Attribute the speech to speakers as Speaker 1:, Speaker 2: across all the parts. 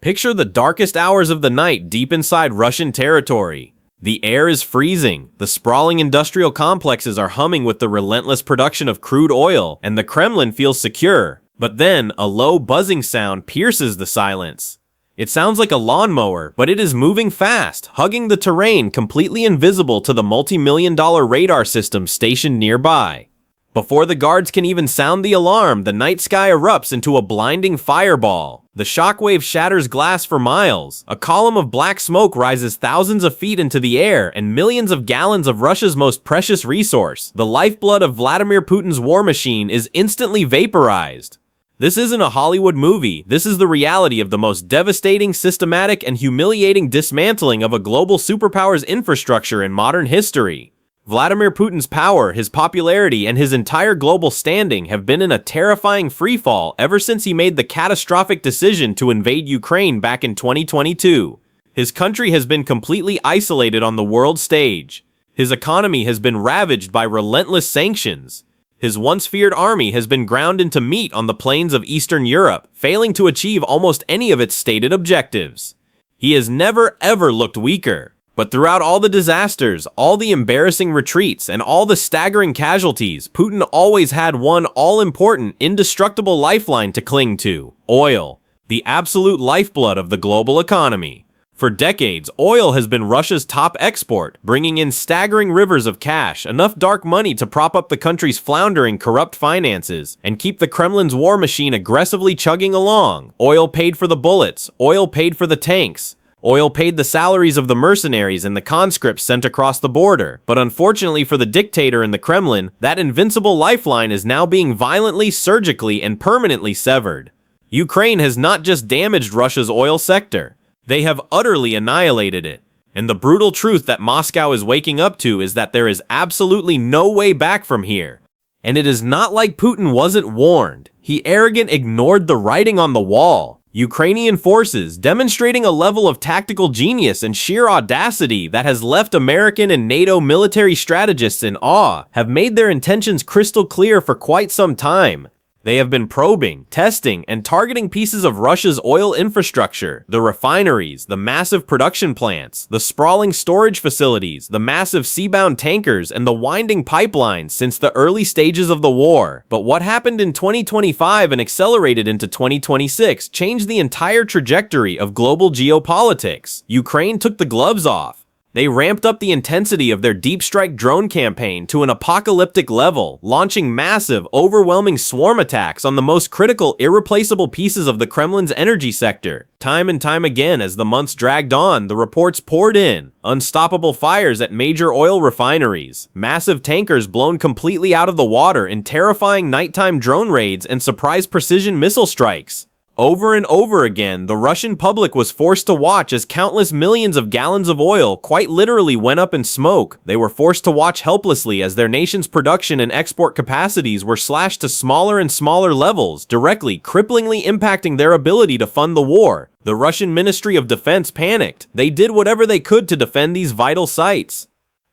Speaker 1: Picture the darkest hours of the night deep inside Russian territory. The air is freezing, the sprawling industrial complexes are humming with the relentless production of crude oil, and the Kremlin feels secure. But then, a low buzzing sound pierces the silence. It sounds like a lawnmower, but it is moving fast, hugging the terrain, completely invisible to the multi-million-dollar radar system stationed nearby. Before the guards can even sound the alarm, the night sky erupts into a blinding fireball. The shockwave shatters glass for miles. A column of black smoke rises thousands of feet into the air, and millions of gallons of Russia's most precious resource, the lifeblood of Vladimir Putin's war machine, is instantly vaporized. This isn't a Hollywood movie. This is the reality of the most devastating, systematic, and humiliating dismantling of a global superpower's infrastructure in modern history. Vladimir Putin's power, his popularity, and his entire global standing have been in a terrifying freefall ever since he made the catastrophic decision to invade Ukraine back in 2022. His country has been completely isolated on the world stage. His economy has been ravaged by relentless sanctions. His once feared army has been ground into meat on the plains of Eastern Europe, failing to achieve almost any of its stated objectives. He has never ever looked weaker. But throughout all the disasters, all the embarrassing retreats, and all the staggering casualties, Putin always had one all-important, indestructible lifeline to cling to: oil, the absolute lifeblood of the global economy. For decades, oil has been Russia's top export, bringing in staggering rivers of cash, enough dark money to prop up the country's floundering corrupt finances, and keep the Kremlin's war machine aggressively chugging along. Oil paid for the bullets, oil paid for the tanks, oil paid the salaries of the mercenaries and the conscripts sent across the border. But unfortunately for the dictator in the Kremlin, that invincible lifeline is now being violently, surgically, and permanently severed. Ukraine has not just damaged Russia's oil sector, they have utterly annihilated it. And the brutal truth that Moscow is waking up to is that there is absolutely no way back from here. And it is not like Putin wasn't warned. He arrogantly ignored the writing on the wall. Ukrainian forces, demonstrating a level of tactical genius and sheer audacity that has left American and NATO military strategists in awe, have made their intentions crystal clear for quite some time. They have been probing, testing, and targeting pieces of Russia's oil infrastructure, the refineries, the massive production plants, the sprawling storage facilities, the massive seabound tankers, and the winding pipelines since the early stages of the war. But what happened in 2025 and accelerated into 2026 changed the entire trajectory of global geopolitics. Ukraine took the gloves off. They ramped up the intensity of their deep strike drone campaign to an apocalyptic level, launching massive, overwhelming swarm attacks on the most critical, irreplaceable pieces of the Kremlin's energy sector. Time and time again, as the months dragged on, the reports poured in. Unstoppable fires at major oil refineries, massive tankers blown completely out of the water in terrifying nighttime drone raids and surprise precision missile strikes. Over and over again, the Russian public was forced to watch as countless millions of gallons of oil quite literally went up in smoke. They were forced to watch helplessly as their nation's production and export capacities were slashed to smaller and smaller levels, directly, cripplingly impacting their ability to fund the war. The Russian Ministry of Defense panicked. They did whatever they could to defend these vital sites.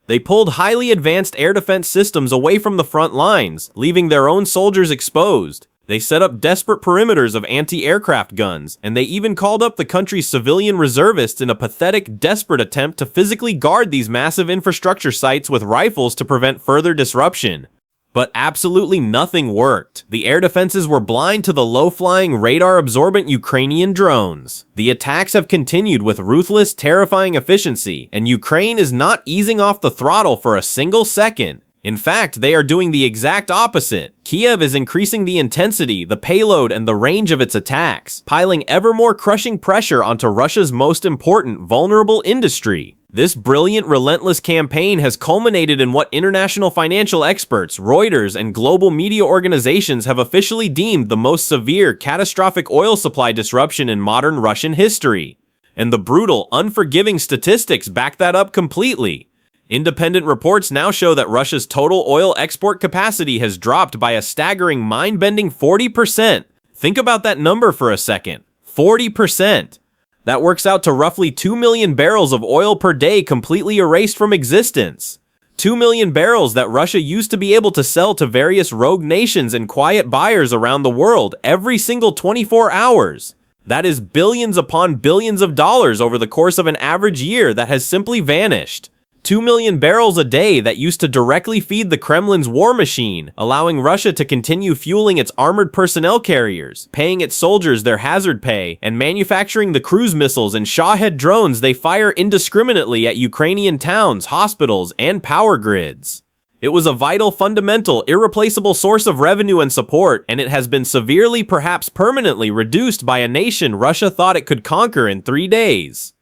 Speaker 1: They pulled highly advanced air defense systems away from the front lines, leaving their own soldiers exposed. They set up desperate perimeters of anti-aircraft guns, and they even called up the country's civilian reservists in a pathetic, desperate attempt to physically guard these massive infrastructure sites with rifles to prevent further disruption. But absolutely nothing worked. The air defenses were blind to the low-flying, radar-absorbent Ukrainian drones. The attacks have continued with ruthless, terrifying efficiency, and Ukraine is not easing off the throttle for a single second. In fact, they are doing the exact opposite. Kiev is increasing the intensity, the payload, and the range of its attacks, piling ever more crushing pressure onto Russia's most important, vulnerable industry. This brilliant, relentless campaign has culminated in what international financial experts, Reuters, and global media organizations have officially deemed the most severe, catastrophic oil supply disruption in modern Russian history. And the brutal, unforgiving statistics back that up completely. Independent reports now show that Russia's total oil export capacity has dropped by a staggering, mind-bending 40%. Think about that number for a second. 40%. That works out to roughly 2 million barrels of oil per day completely erased from existence. 2 million barrels that Russia used to be able to sell to various rogue nations and quiet buyers around the world every single 24 hours. That is billions upon billions of dollars over the course of an average year that has simply vanished. 2 million barrels a day that used to directly feed the Kremlin's war machine, allowing Russia to continue fueling its armored personnel carriers, paying its soldiers their hazard pay, and manufacturing the cruise missiles and Shahed drones they fire indiscriminately at Ukrainian towns, hospitals, and power grids. It was a vital, fundamental, irreplaceable source of revenue and support, and it has been severely, perhaps permanently, reduced by a nation Russia thought it could conquer in 3 days.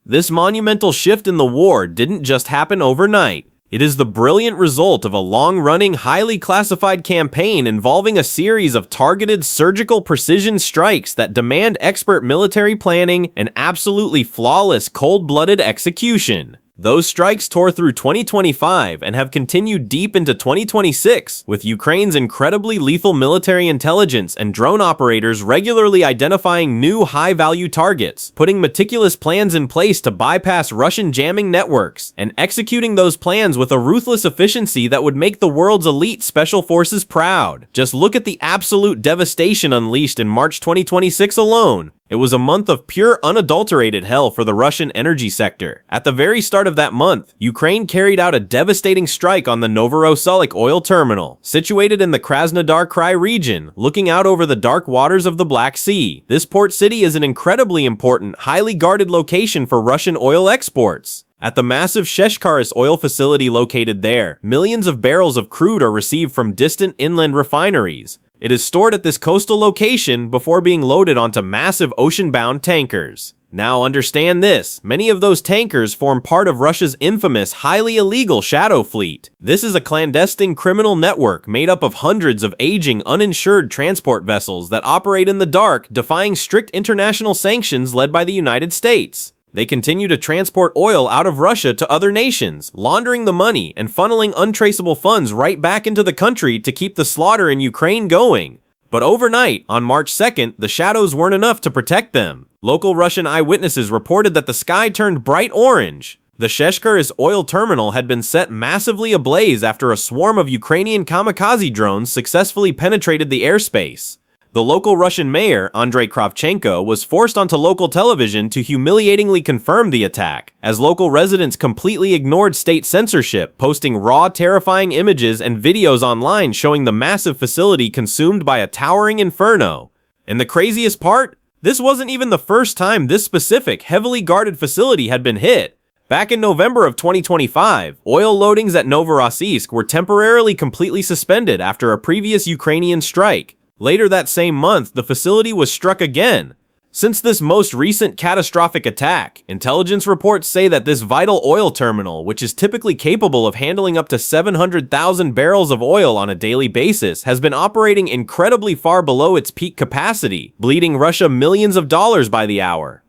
Speaker 1: This monumental shift in the war didn't just happen overnight. It is the brilliant result of a long-running, highly classified campaign involving a series of targeted surgical precision strikes that demand expert military planning and absolutely flawless, cold-blooded execution. Those strikes tore through 2025 and have continued deep into 2026, with Ukraine's incredibly lethal military intelligence and drone operators regularly identifying new high-value targets, putting meticulous plans in place to bypass Russian jamming networks, and executing those plans with a ruthless efficiency that would make the world's elite special forces proud. Just look at the absolute devastation unleashed in March 2026 alone. It was a month of pure, unadulterated hell for the Russian energy sector. At the very start of that month, Ukraine carried out a devastating strike on the Novorossiysk oil terminal, situated in the Krasnodar Krai region, looking out over the dark waters of the Black Sea. This port city is an incredibly important, highly guarded location for Russian oil exports. At the massive Sheshkaris oil facility located there, millions of barrels of crude are received from distant inland refineries. It is stored at this coastal location before being loaded onto massive ocean-bound tankers. Now understand this, many of those tankers form part of Russia's infamous, highly illegal Shadow Fleet. This is a clandestine criminal network made up of hundreds of aging, uninsured transport vessels that operate in the dark, defying strict international sanctions led by the United States. They continue to transport oil out of Russia to other nations, laundering the money and funneling untraceable funds right back into the country to keep the slaughter in Ukraine going. But overnight, on March 2nd, the shadows weren't enough to protect them. Local Russian eyewitnesses reported that the sky turned bright orange. The Sheshkaris oil terminal had been set massively ablaze after a swarm of Ukrainian kamikaze drones successfully penetrated the airspace. The local Russian mayor, Andrei Kravchenko, was forced onto local television to humiliatingly confirm the attack, as local residents completely ignored state censorship, posting raw, terrifying images and videos online showing the massive facility consumed by a towering inferno. And the craziest part? This wasn't even the first time this specific, heavily guarded facility had been hit. Back in November of 2025, oil loadings at Novorossiysk were temporarily completely suspended after a previous Ukrainian strike. Later that same month, the facility was struck again. Since this most recent catastrophic attack, intelligence reports say that this vital oil terminal, which is typically capable of handling up to 700,000 barrels of oil on a daily basis, has been operating incredibly far below its peak capacity, bleeding Russia millions of dollars by the hour.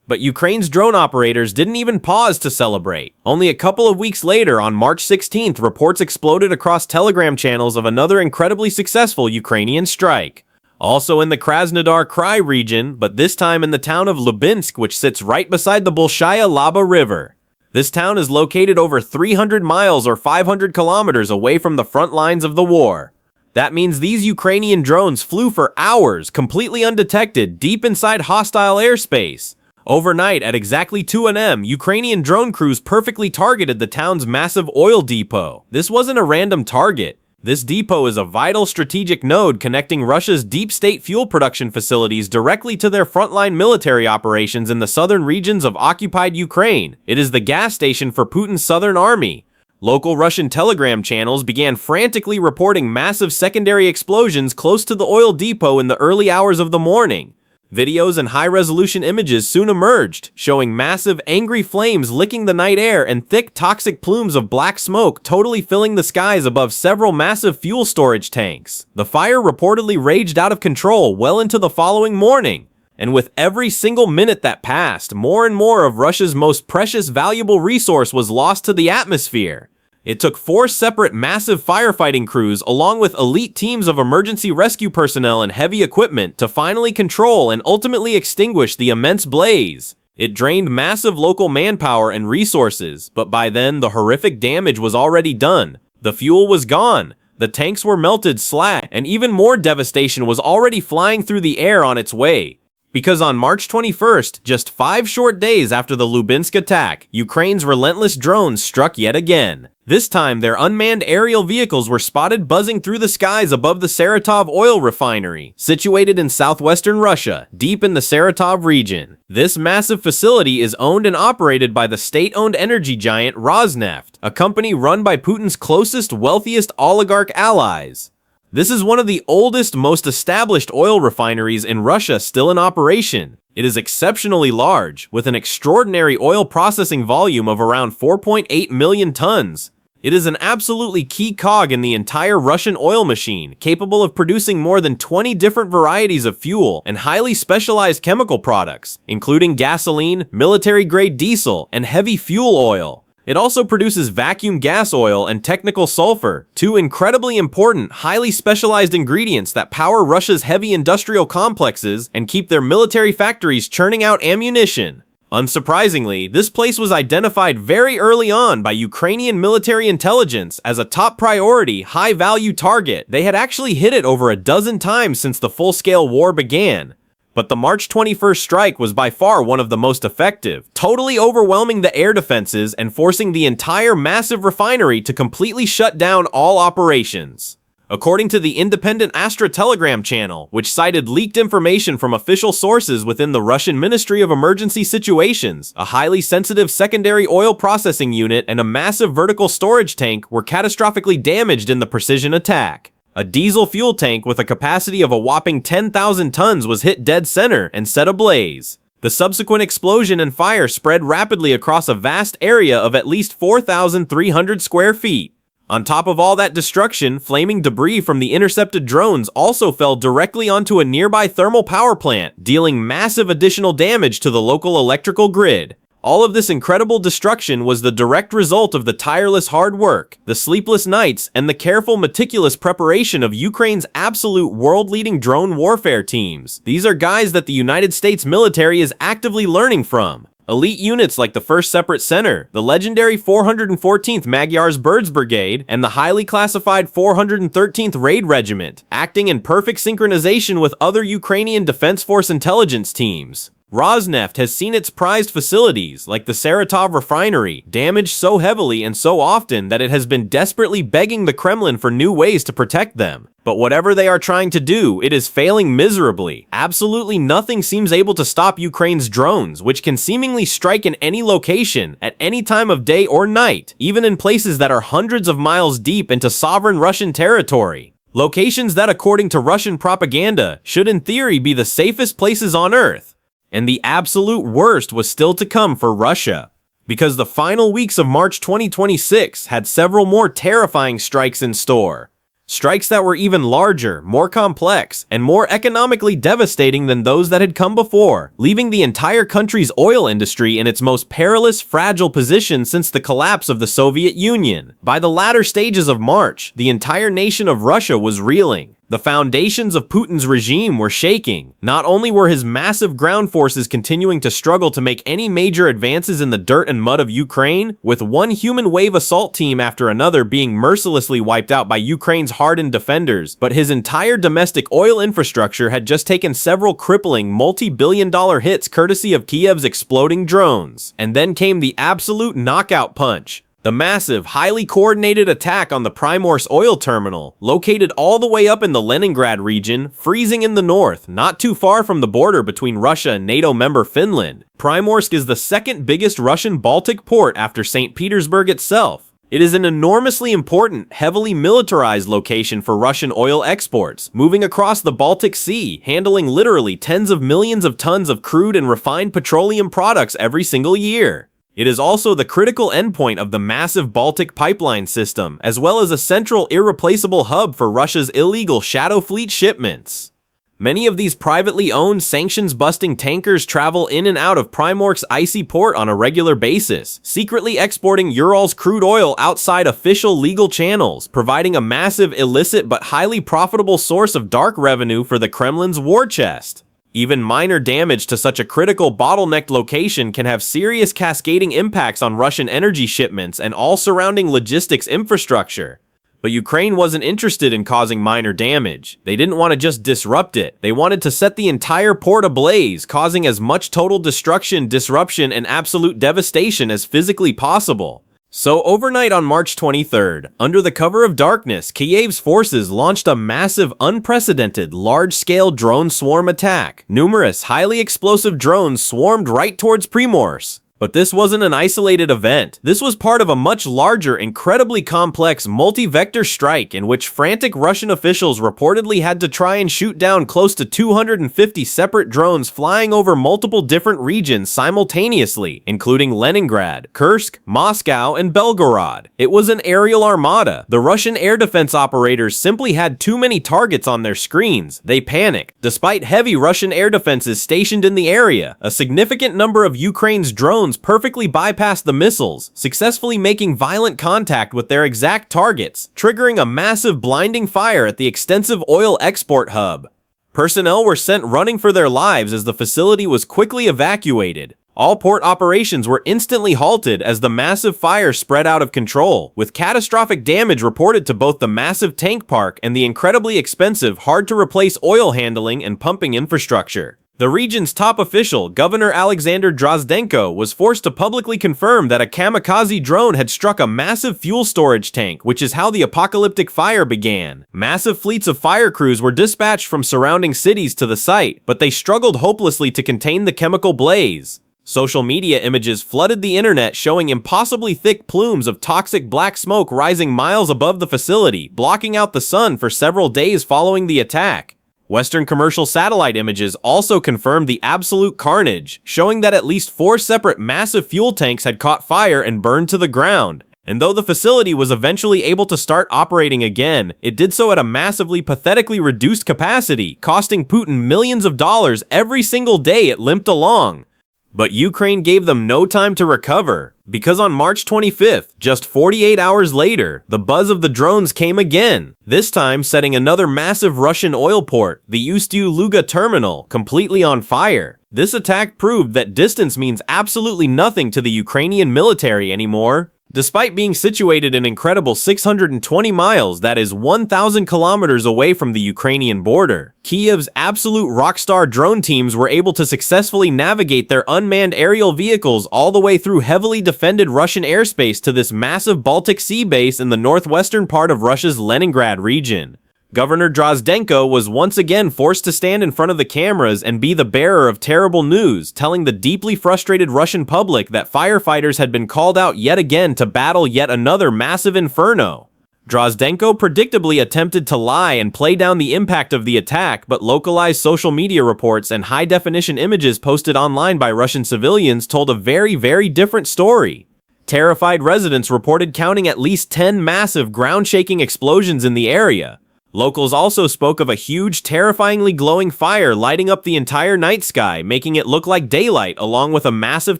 Speaker 1: But Ukraine's drone operators didn't even pause to celebrate. Only a couple of weeks later, on March 16th, reports exploded across Telegram channels of another incredibly successful Ukrainian strike. Also in the Krasnodar Krai region, but this time in the town of Lubinsk, which sits right beside the Bolshaya Laba River. This town is located over 300 miles or 500 kilometers away from the front lines of the war. That means these Ukrainian drones flew for hours, completely undetected, deep inside hostile airspace. Overnight, at exactly 2 a.m., Ukrainian drone crews perfectly targeted the town's massive oil depot. This wasn't a random target. This depot is a vital strategic node connecting Russia's deep state fuel production facilities directly to their frontline military operations in the southern regions of occupied Ukraine. It is the gas station for Putin's southern army. Local Russian Telegram channels began frantically reporting massive secondary explosions close to the oil depot in the early hours of the morning. Videos and high-resolution images soon emerged, showing massive, angry flames licking the night air and thick, toxic plumes of black smoke totally filling the skies above several massive fuel storage tanks. The fire reportedly raged out of control well into the following morning, and with every single minute that passed, more and more of Russia's most precious, valuable resource was lost to the atmosphere. It took 4 separate massive firefighting crews along with elite teams of emergency rescue personnel and heavy equipment to finally control and ultimately extinguish the immense blaze. It drained massive local manpower and resources, but by then the horrific damage was already done. The fuel was gone, the tanks were melted slack, and even more devastation was already flying through the air on its way. Because on March 21st, just 5 short days after the Lubyansk attack, Ukraine's relentless drones struck yet again. This time, their unmanned aerial vehicles were spotted buzzing through the skies above the Saratov oil refinery, situated in southwestern Russia, deep in the Saratov region. This massive facility is owned and operated by the state-owned energy giant Rosneft, a company run by Putin's closest, wealthiest oligarch allies. This is one of the oldest, most established oil refineries in Russia still in operation. It is exceptionally large, with an extraordinary oil processing volume of around 4.8 million tons. It is an absolutely key cog in the entire Russian oil machine, capable of producing more than 20 different varieties of fuel and highly specialized chemical products, including gasoline, military-grade diesel, and heavy fuel oil. It also produces vacuum gas oil and technical sulfur, two incredibly important, highly specialized ingredients that power Russia's heavy industrial complexes and keep their military factories churning out ammunition. Unsurprisingly, this place was identified very early on by Ukrainian military intelligence as a top priority, high-value target. They had actually hit it over a dozen times since the full-scale war began. But the March 21st strike was by far one of the most effective, totally overwhelming the air defenses and forcing the entire massive refinery to completely shut down all operations. According to the independent Astra Telegram channel, which cited leaked information from official sources within the Russian Ministry of Emergency Situations, a highly sensitive secondary oil processing unit and a massive vertical storage tank were catastrophically damaged in the precision attack. A diesel fuel tank with a capacity of a whopping 10,000 tons was hit dead center and set ablaze. The subsequent explosion and fire spread rapidly across a vast area of at least 4,300 square feet. On top of all that destruction, flaming debris from the intercepted drones also fell directly onto a nearby thermal power plant, dealing massive additional damage to the local electrical grid. All of this incredible destruction was the direct result of the tireless hard work, the sleepless nights, and the careful, meticulous preparation of Ukraine's absolute world-leading drone warfare teams. These are guys that the United States military is actively learning from. Elite units like the 1st Separate Center, the legendary 414th Magyar's Birds Brigade, and the highly classified 413th Raid Regiment, acting in perfect synchronization with other Ukrainian Defense Force intelligence teams. Rosneft has seen its prized facilities, like the Saratov refinery, damaged so heavily and so often that it has been desperately begging the Kremlin for new ways to protect them. But whatever they are trying to do, it is failing miserably. Absolutely nothing seems able to stop Ukraine's drones, which can seemingly strike in any location, at any time of day or night, even in places that are hundreds of miles deep into sovereign Russian territory. Locations that, according to Russian propaganda, should in theory be the safest places on Earth. And the absolute worst was still to come for Russia, because the final weeks of March 2026 had several more terrifying strikes in store. Strikes that were even larger, more complex, and more economically devastating than those that had come before, leaving the entire country's oil industry in its most perilous, fragile position since the collapse of the Soviet Union. By the latter stages of March, the entire nation of Russia was reeling. The foundations of Putin's regime were shaking. Not only were his massive ground forces continuing to struggle to make any major advances in the dirt and mud of Ukraine, with one human wave assault team after another being mercilessly wiped out by Ukraine's hardened defenders, but his entire domestic oil infrastructure had just taken several crippling, multi-billion-dollar hits courtesy of Kiev's exploding drones. And then came the absolute knockout punch. The massive, highly coordinated attack on the Primorsk oil terminal, located all the way up in the Leningrad region, freezing in the north, not too far from the border between Russia and NATO member Finland. Primorsk is the second biggest Russian Baltic port after St. Petersburg itself. It is an enormously important, heavily militarized location for Russian oil exports, moving across the Baltic Sea, handling literally tens of millions of tons of crude and refined petroleum products every single year. It is also the critical endpoint of the massive Baltic pipeline system, as well as a central, irreplaceable hub for Russia's illegal shadow fleet shipments. Many of these privately owned, sanctions-busting tankers travel in and out of Primorsk's icy port on a regular basis, secretly exporting Ural's crude oil outside official legal channels, providing a massive, illicit but highly profitable source of dark revenue for the Kremlin's war chest. Even minor damage to such a critical bottlenecked location can have serious cascading impacts on Russian energy shipments and all surrounding logistics infrastructure. But Ukraine wasn't interested in causing minor damage. They didn't want to just disrupt it. They wanted to set the entire port ablaze, causing as much total destruction, disruption, and absolute devastation as physically possible. So overnight on March 23rd, under the cover of darkness, Kyiv's forces launched a massive, unprecedented, large-scale drone swarm attack. Numerous, highly explosive drones swarmed right towards Primorsk. But this wasn't an isolated event. This was part of a much larger, incredibly complex multi-vector strike in which frantic Russian officials reportedly had to try and shoot down close to 250 separate drones flying over multiple different regions simultaneously, including Leningrad, Kursk, Moscow, and Belgorod. It was an aerial armada. The Russian air defense operators simply had too many targets on their screens. They panicked. Despite heavy Russian air defenses stationed in the area, a significant number of Ukraine's drones perfectly bypassed the missiles, successfully making violent contact with their exact targets, triggering a massive blinding fire at the extensive oil export hub. Personnel were sent running for their lives as the facility was quickly evacuated. All port operations were instantly halted as the massive fire spread out of control, with catastrophic damage reported to both the massive tank park and the incredibly expensive, hard-to-replace oil handling and pumping infrastructure. The region's top official, Governor Alexander Drozdenko, was forced to publicly confirm that a kamikaze drone had struck a massive fuel storage tank, which is how the apocalyptic fire began. Massive fleets of fire crews were dispatched from surrounding cities to the site, but they struggled hopelessly to contain the chemical blaze. Social media images flooded the internet showing impossibly thick plumes of toxic black smoke rising miles above the facility, blocking out the sun for several days following the attack. Western commercial satellite images also confirmed the absolute carnage, showing that at least 4 separate massive fuel tanks had caught fire and burned to the ground. And though the facility was eventually able to start operating again, it did so at a massively pathetically reduced capacity, costing Putin millions of dollars every single day it limped along. But Ukraine gave them no time to recover, because on March 25th, just 48 hours later, the buzz of the drones came again, this time setting another massive Russian oil port, the Ust-Luga terminal, completely on fire. This attack proved that distance means absolutely nothing to the Ukrainian military anymore. Despite being situated an incredible 620 miles, that is 1,000 kilometers away from the Ukrainian border, Kyiv's absolute rockstar drone teams were able to successfully navigate their unmanned aerial vehicles all the way through heavily defended Russian airspace to this massive Baltic Sea base in the northwestern part of Russia's Leningrad region. Governor Drozdenko was once again forced to stand in front of the cameras and be the bearer of terrible news, telling the deeply frustrated Russian public that firefighters had been called out yet again to battle yet another massive inferno. Drozdenko predictably attempted to lie and play down the impact of the attack, but localized social media reports and high-definition images posted online by Russian civilians told a very different story. Terrified residents reported counting at least 10 massive ground-shaking explosions in the area. Locals also spoke of a huge, terrifyingly glowing fire lighting up the entire night sky, making it look like daylight, along with a massive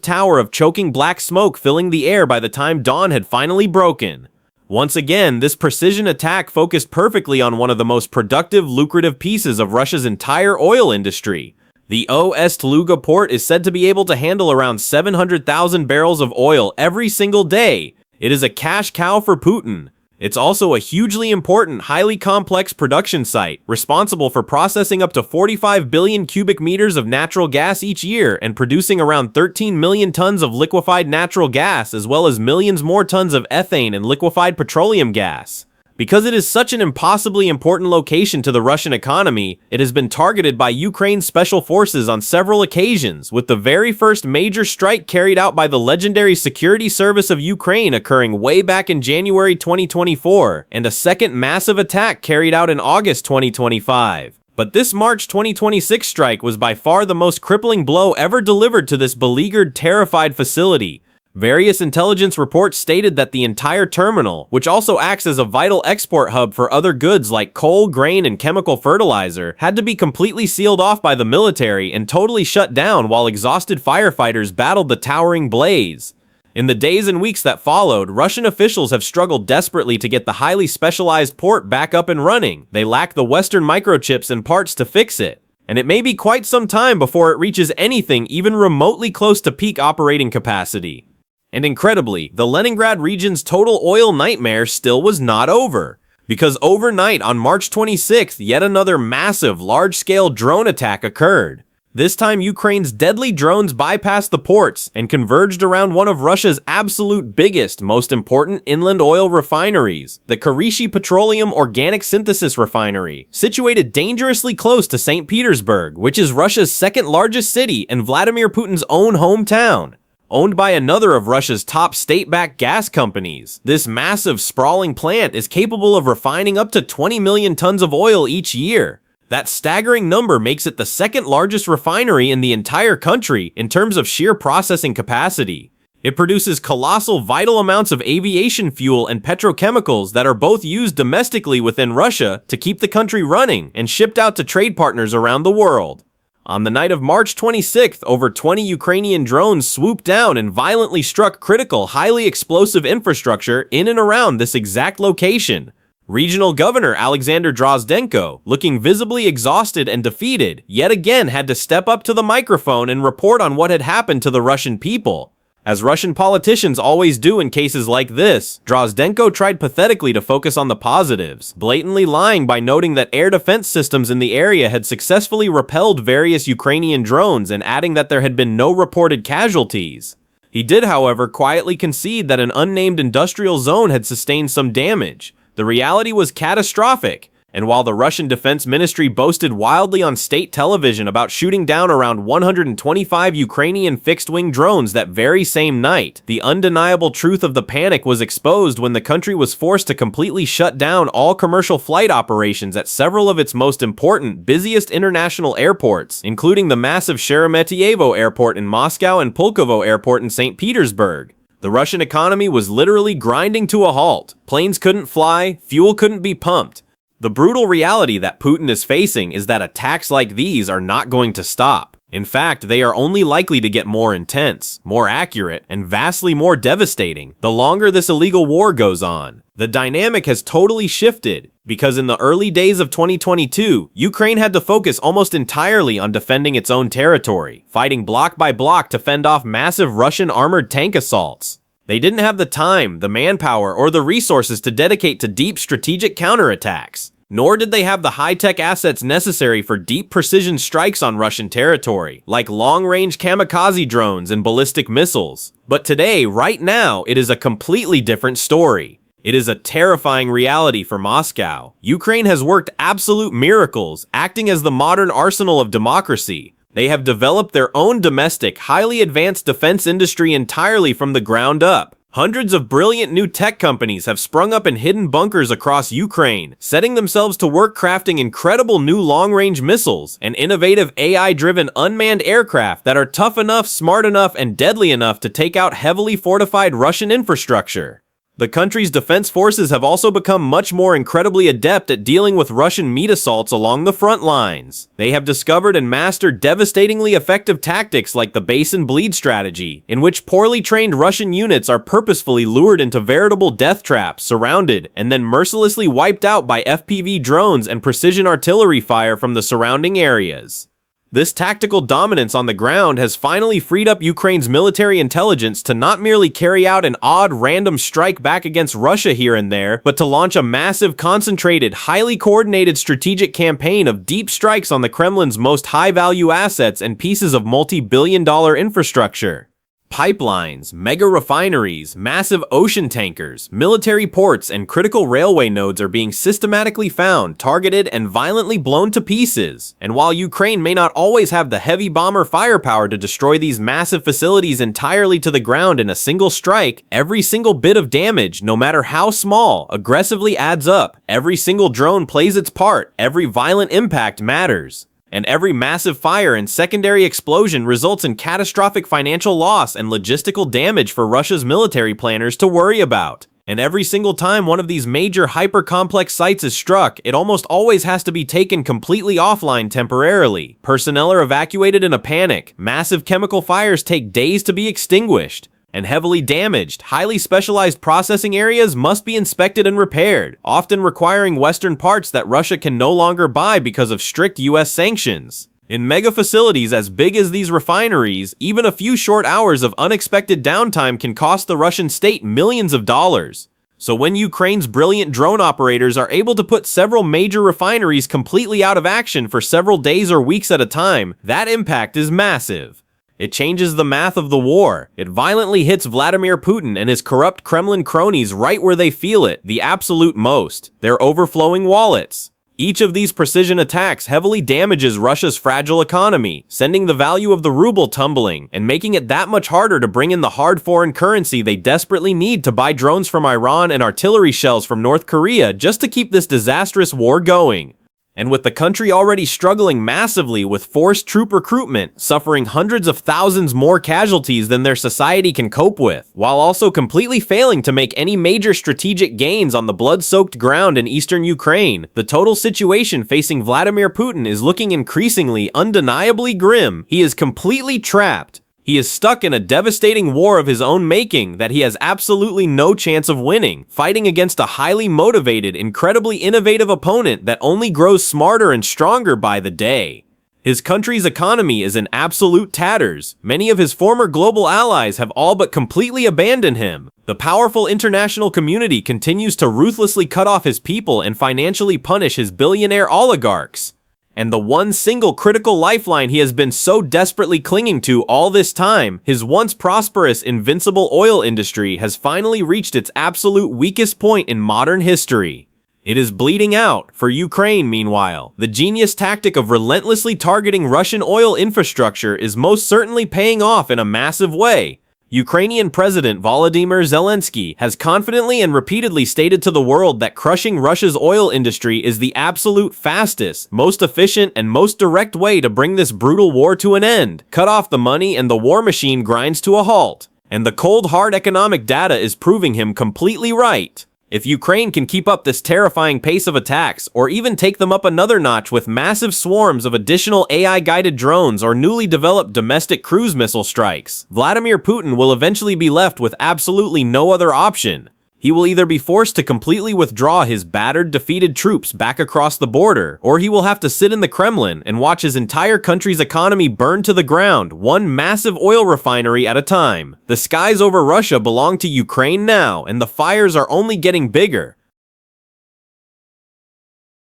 Speaker 1: tower of choking black smoke filling the air by the time dawn had finally broken. Once again, this precision attack focused perfectly on one of the most productive, lucrative pieces of Russia's entire oil industry. The Ust-Luga port is said to be able to handle around 700,000 barrels of oil every single day. It is a cash cow for Putin. It's also a hugely important, highly complex production site, responsible for processing up to 45 billion cubic meters of natural gas each year and producing around 13 million tons of liquefied natural gas, as well as millions more tons of ethane and liquefied petroleum gas. Because it is such an impossibly important location to the Russian economy, it has been targeted by Ukraine's special forces on several occasions, with the very first major strike carried out by the legendary Security Service of Ukraine occurring way back in January 2024, and a second massive attack carried out in August 2025. But this March 2026 strike was by far the most crippling blow ever delivered to this beleaguered, terrified facility. Various intelligence reports stated that the entire terminal, which also acts as a vital export hub for other goods like coal, grain, and chemical fertilizer, had to be completely sealed off by the military and totally shut down while exhausted firefighters battled the towering blaze. In the days and weeks that followed, Russian officials have struggled desperately to get the highly specialized port back up and running. They lack the Western microchips and parts to fix it, and it may be quite some time before it reaches anything even remotely close to peak operating capacity. And incredibly, the Leningrad region's total oil nightmare still was not over. Because overnight on March 26th, yet another massive, large-scale drone attack occurred. This time, Ukraine's deadly drones bypassed the ports and converged around one of Russia's absolute biggest, most important inland oil refineries, the Karishi Petroleum Organic Synthesis Refinery, situated dangerously close to St. Petersburg, which is Russia's second largest city and Vladimir Putin's own hometown. Owned by another of Russia's top state-backed gas companies, this massive, sprawling plant is capable of refining up to 20 million tons of oil each year. That staggering number makes it the second largest refinery in the entire country in terms of sheer processing capacity. It produces colossal vital amounts of aviation fuel and petrochemicals that are both used domestically within Russia to keep the country running and shipped out to trade partners around the world. On the night of March 26th, over 20 Ukrainian drones swooped down and violently struck critical, highly explosive infrastructure in and around this exact location. Regional Governor Alexander Drozdenko, looking visibly exhausted and defeated, yet again had to step up to the microphone and report on what had happened to the Russian people. As Russian politicians always do in cases like this, Drozdenko tried pathetically to focus on the positives, blatantly lying by noting that air defense systems in the area had successfully repelled various Ukrainian drones and adding that there had been no reported casualties. He did, however, quietly concede that an unnamed industrial zone had sustained some damage. The reality was catastrophic, and while the Russian Defense Ministry boasted wildly on state television about shooting down around 125 Ukrainian fixed-wing drones that very same night, the undeniable truth of the panic was exposed when the country was forced to completely shut down all commercial flight operations at several of its most important, busiest international airports, including the massive Sheremetyevo Airport in Moscow and Pulkovo Airport in St. Petersburg. The Russian economy was literally grinding to a halt. Planes couldn't fly, fuel couldn't be pumped. The brutal reality that Putin is facing is that attacks like these are not going to stop. In fact, they are only likely to get more intense, more accurate, and vastly more devastating the longer this illegal war goes on. The dynamic has totally shifted, because in the early days of 2022, Ukraine had to focus almost entirely on defending its own territory, fighting block by block to fend off massive Russian armored tank assaults. They didn't have the time, the manpower, or the resources to dedicate to deep strategic counterattacks. Nor did they have the high-tech assets necessary for deep precision strikes on Russian territory, like long-range kamikaze drones and ballistic missiles. But today, right now, it is a completely different story. It is a terrifying reality for Moscow. Ukraine has worked absolute miracles, acting as the modern arsenal of democracy. They have developed their own domestic, highly advanced defense industry entirely from the ground up. Hundreds of brilliant new tech companies have sprung up in hidden bunkers across Ukraine, setting themselves to work crafting incredible new long-range missiles and innovative AI-driven unmanned aircraft that are tough enough, smart enough, and deadly enough to take out heavily fortified Russian infrastructure. The country's defense forces have also become much more incredibly adept at dealing with Russian meat assaults along the front lines. They have discovered and mastered devastatingly effective tactics like the base and bleed strategy, in which poorly trained Russian units are purposefully lured into veritable death traps, surrounded, and then mercilessly wiped out by FPV drones and precision artillery fire from the surrounding areas. This tactical dominance on the ground has finally freed up Ukraine's military intelligence to not merely carry out an odd random strike back against Russia here and there, but to launch a massive, concentrated, highly coordinated strategic campaign of deep strikes on the Kremlin's most high-value assets and pieces of multi-billion-dollar infrastructure. Pipelines, mega refineries, massive ocean tankers, military ports, and critical railway nodes are being systematically found, targeted, and violently blown to pieces. And while Ukraine may not always have the heavy bomber firepower to destroy these massive facilities entirely to the ground in a single strike, every single bit of damage, no matter how small, aggressively adds up. Every single drone plays its part. Every violent impact matters. And every massive fire and secondary explosion results in catastrophic financial loss and logistical damage for Russia's military planners to worry about. And every single time one of these major hyper-complex sites is struck, it almost always has to be taken completely offline temporarily. Personnel are evacuated in a panic, massive chemical fires take days to be extinguished, and heavily damaged, highly specialized processing areas must be inspected and repaired, often requiring Western parts that Russia can no longer buy because of strict US sanctions. In mega facilities as big as these refineries, even a few short hours of unexpected downtime can cost the Russian state millions of dollars. So when Ukraine's brilliant drone operators are able to put several major refineries completely out of action for several days or weeks at a time, that impact is massive. It changes the math of the war. It violently hits Vladimir Putin and his corrupt Kremlin cronies right where they feel it, the absolute most, their overflowing wallets. Each of these precision attacks heavily damages Russia's fragile economy, sending the value of the ruble tumbling and making it that much harder to bring in the hard foreign currency they desperately need to buy drones from Iran and artillery shells from North Korea just to keep this disastrous war going. And with the country already struggling massively with forced troop recruitment, suffering hundreds of thousands more casualties than their society can cope with, while also completely failing to make any major strategic gains on the blood-soaked ground in eastern Ukraine, the total situation facing Vladimir Putin is looking increasingly, undeniably grim. He is completely trapped. He is stuck in a devastating war of his own making that he has absolutely no chance of winning, fighting against a highly motivated, incredibly innovative opponent that only grows smarter and stronger by the day. His country's economy is in absolute tatters. Many of his former global allies have all but completely abandoned him. The powerful international community continues to ruthlessly cut off his people and financially punish his billionaire oligarchs. And the one single critical lifeline he has been so desperately clinging to all this time, his once prosperous, invincible oil industry, has finally reached its absolute weakest point in modern history. It is bleeding out. For Ukraine, meanwhile, the genius tactic of relentlessly targeting Russian oil infrastructure is most certainly paying off in a massive way. Ukrainian President Volodymyr Zelensky has confidently and repeatedly stated to the world that crushing Russia's oil industry is the absolute fastest, most efficient, and most direct way to bring this brutal war to an end. Cut off the money and the war machine grinds to a halt. And the cold, hard economic data is proving him completely right. If Ukraine can keep up this terrifying pace of attacks, or even take them up another notch with massive swarms of additional AI-guided drones or newly developed domestic cruise missile strikes, Vladimir Putin will eventually be left with absolutely no other option. He will either be forced to completely withdraw his battered, defeated troops back across the border, or he will have to sit in the Kremlin and watch his entire country's economy burn to the ground, one massive oil refinery at a time. The skies over Russia belong to Ukraine now, and the fires are only getting bigger.